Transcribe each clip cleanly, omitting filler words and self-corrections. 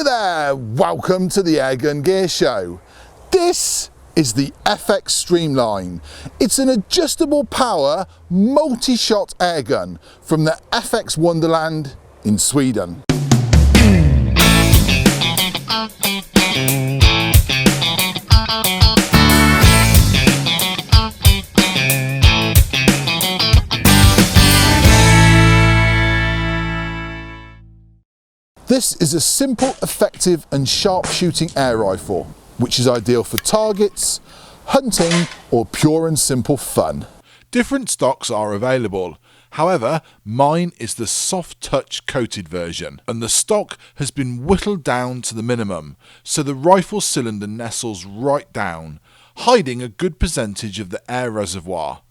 there, welcome to the Airgun Gear Show. This is the FX Streamline. It's an adjustable power multi-shot airgun from the FX Wonderland in Sweden. This is a simple, effective and sharp shooting air rifle, which is ideal for targets, hunting or pure and simple fun. Different stocks are available. However, mine is the soft touch coated version, and the stock has been whittled down to the minimum, so the rifle cylinder nestles right down, hiding a good percentage of the air reservoir.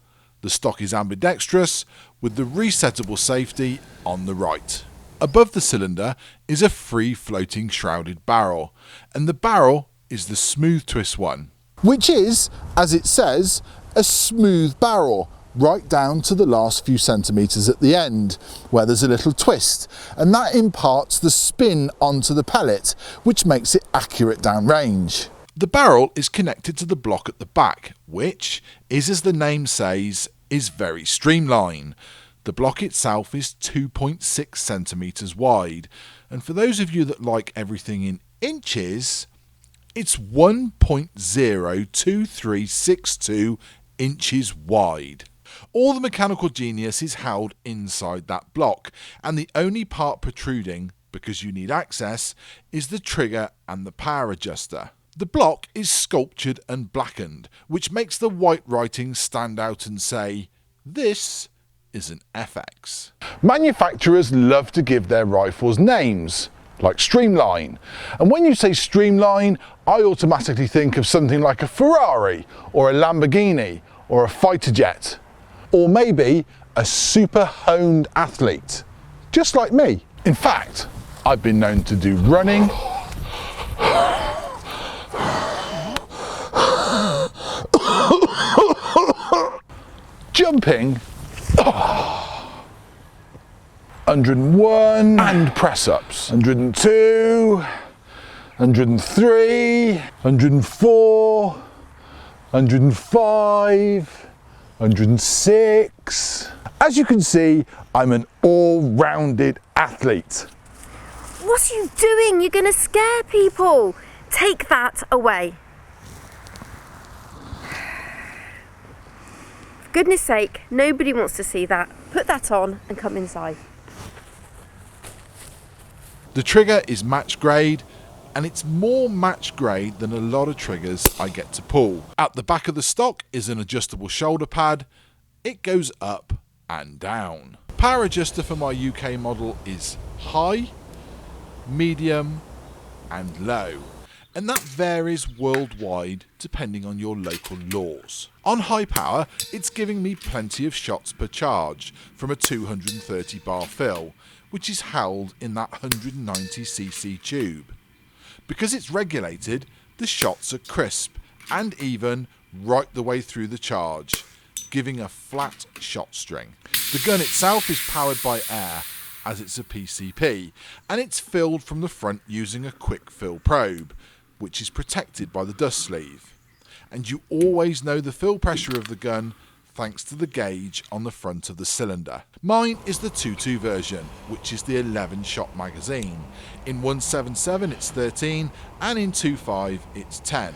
The stock is ambidextrous, with the resettable safety on the right. Above the cylinder is a free floating shrouded barrel, and the barrel is the smooth twist one. Which is, as it says, a smooth barrel, right down to the last few centimetres at the end, where there's a little twist, and that imparts the spin onto the pellet, which makes it accurate downrange. The barrel is connected to the block at the back, which is, as the name says, is very streamline. The block itself is 2.6 centimetres wide, and for those of you that like everything in inches, it's 1.02362 inches wide. All the mechanical genius is held inside that block, and the only part protruding, because you need access, is the trigger and the power adjuster. The block is sculptured and blackened, which makes the white writing stand out and say, "This is an FX." Manufacturers love to give their rifles names, like Streamline. And when you say Streamline, I automatically think of something like a Ferrari, or a Lamborghini, or a fighter jet. Or maybe a super honed athlete, just like me. In fact, I've been known to do running, jumping, 101 and press-ups, 102, 103, 104, 105, 106. As you can see, I'm an all-rounded athlete. What are you doing? You're going to scare people. Take that away. For goodness sake, nobody wants to see that. Put that on and come inside. The trigger is match grade, and it's more match grade than a lot of triggers I get to pull. At the back of the stock is an adjustable shoulder pad. It goes up and down. Power adjuster for my UK model is high, medium and low, and that varies worldwide depending on your local laws. On high power, it's giving me plenty of shots per charge from a 230 bar fill, which is held in that 190cc tube. Because it's regulated, the shots are crisp and even right the way through the charge, giving a flat shot string. The gun itself is powered by air, as it's a PCP, and it's filled from the front using a quick fill probe, which is protected by the dust sleeve. And you always know the fill pressure of the gun thanks to the gauge on the front of the cylinder. Mine is the 2.2 version, which is the 11-shot magazine. In 177 it's 13, and in 2.5 it's 10.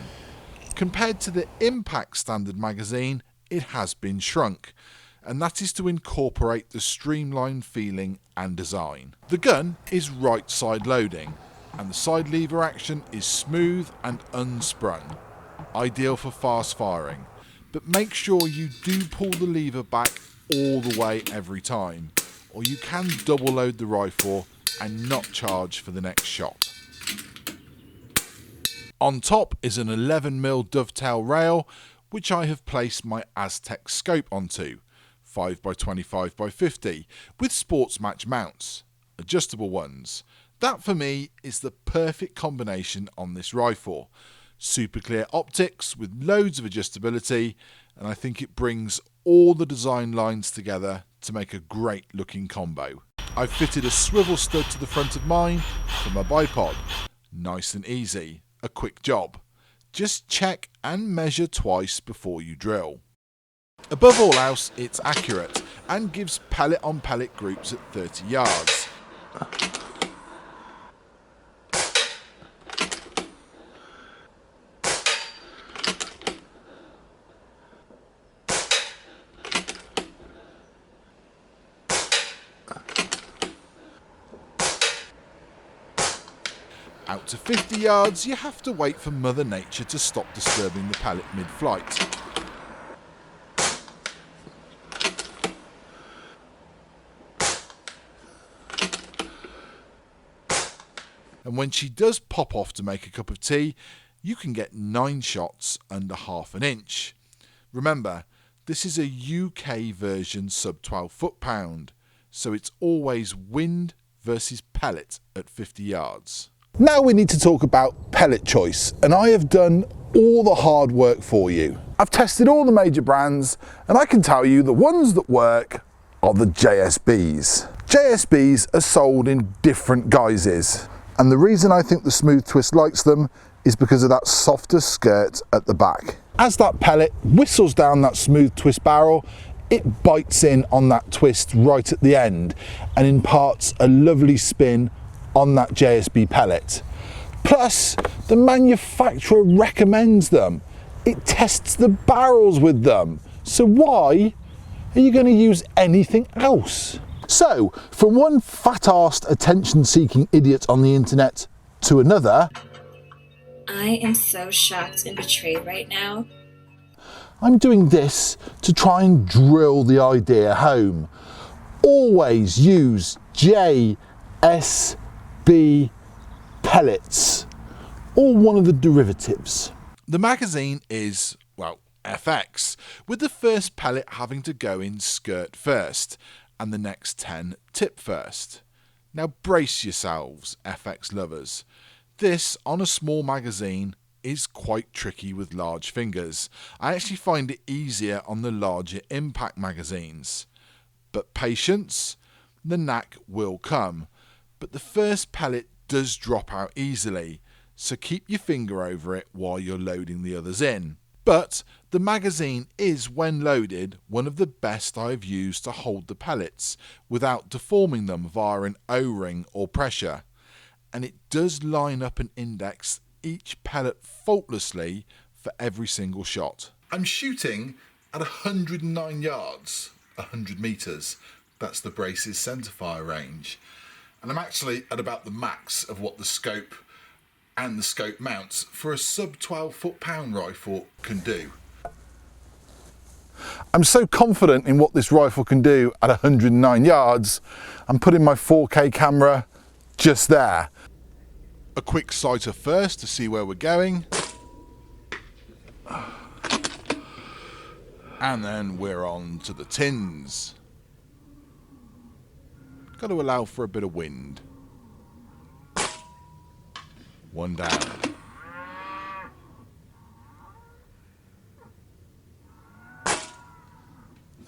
Compared to the Impact standard magazine, it has been shrunk, and that is to incorporate the streamlined feeling and design. The gun is right side loading, and the side lever action is smooth and unsprung, ideal for fast firing. But make sure you do pull the lever back all the way every time, or you can double load the rifle and not charge for the next shot. On top is an 11mm dovetail rail, which I have placed my Aztec scope onto, 5x25x50, with sports match mounts, adjustable ones. That for me is the perfect combination on this rifle. Super clear optics with loads of adjustability, and I think it brings all the design lines together to make a great looking combo. I've fitted a swivel stud to the front of mine for my bipod, Nice and easy, a quick job. Just check and measure twice before you drill. Above all else, it's accurate and gives pellet on pellet groups at 30 yards. Out to 50 yards, you have to wait for Mother Nature to stop disturbing the pellet mid-flight. And when she does pop off to make a cup of tea, you can get 9 shots under half an inch. Remember, this is a UK version sub 12 foot-pound, so it's always wind versus pellet at 50 yards. Now we need to talk about pellet choice, and I have done all the hard work for you. I've tested all the major brands, and I can tell you the ones that work are the JSBs. JSBs are sold in different guises, and the reason I think the Smooth Twist likes them is because of that softer skirt at the back. As that pellet whistles down that Smooth Twist barrel, it bites in on that twist right at the end and imparts a lovely spin on that JSB pellet. Plus, the manufacturer recommends them. It tests the barrels with them. So why are you going to use anything else? So, from one fat-arsed attention-seeking idiot on the internet to another, I am so shocked and betrayed right now. I'm doing this to try and drill the idea home. Always use JSB pellets, or one of the derivatives. The magazine is, well, FX, with the first pellet having to go in skirt first, and the next 10 tip first. Now brace yourselves, FX lovers. This, on a small magazine, is quite tricky with large fingers. I actually find it easier on the larger impact magazines. But patience, the knack will come. But the first pellet does drop out easily, so keep your finger over it while you're loading the others in. But the magazine is, when loaded, one of the best I've used to hold the pellets without deforming them via an O-ring or pressure. And it does line up and index each pellet faultlessly for every single shot. I'm shooting at 109 yards, 100 metres. That's the brace's centrefire range. And I'm actually at about the max of what the scope and the scope mounts for a sub 12 foot-pound rifle can do. I'm so confident in what this rifle can do at 109 yards, I'm putting my 4K camera just there. A quick sighter first to see where we're going. And then we're on to the tins. Got to allow for a bit of wind. One down.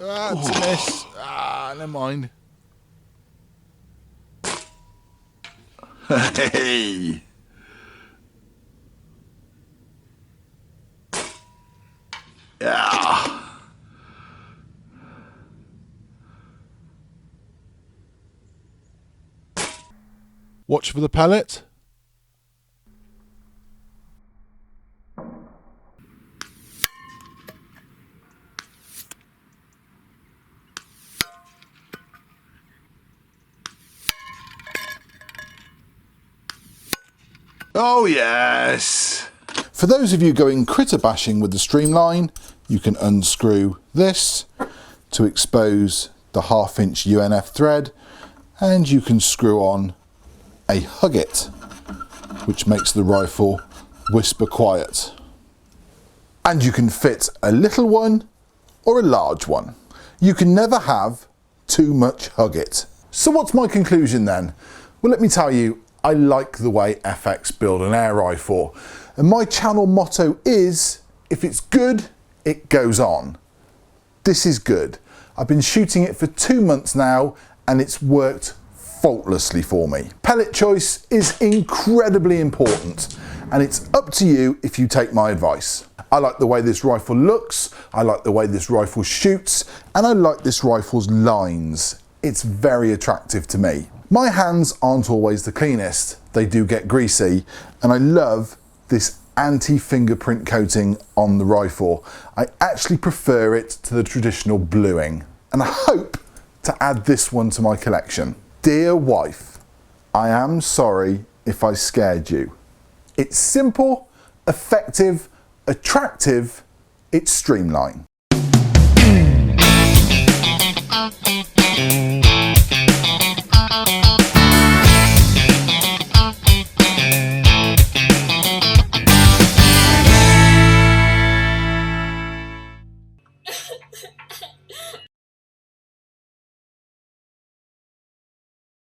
It's a miss. Never mind. Hey! Yeah! Watch for the pellet. Oh yes! For those of you going critter bashing with the Streamline, you can unscrew this to expose the 1/2 inch UNF thread, and you can screw on a Hugget, which makes the rifle whisper quiet. And you can fit a little one or a large one. You can never have too much Hugget. So what's my conclusion then? Well, let me tell you, I like the way FX build an air rifle. And my channel motto is, if it's good, it goes on. This is good. I've been shooting it for 2 months now and it's worked faultlessly for me. pellet choice is incredibly important, and it's up to you if you take my advice. I like the way this rifle looks, I like the way this rifle shoots, and I like this rifle's lines. It's very attractive to me. My hands aren't always the cleanest, they do get greasy, and I love this anti-fingerprint coating on the rifle. I actually prefer it to the traditional bluing, and I hope to add this one to my collection. Dear wife, I am sorry if I scared you. It's simple, effective, attractive, it's Streamline.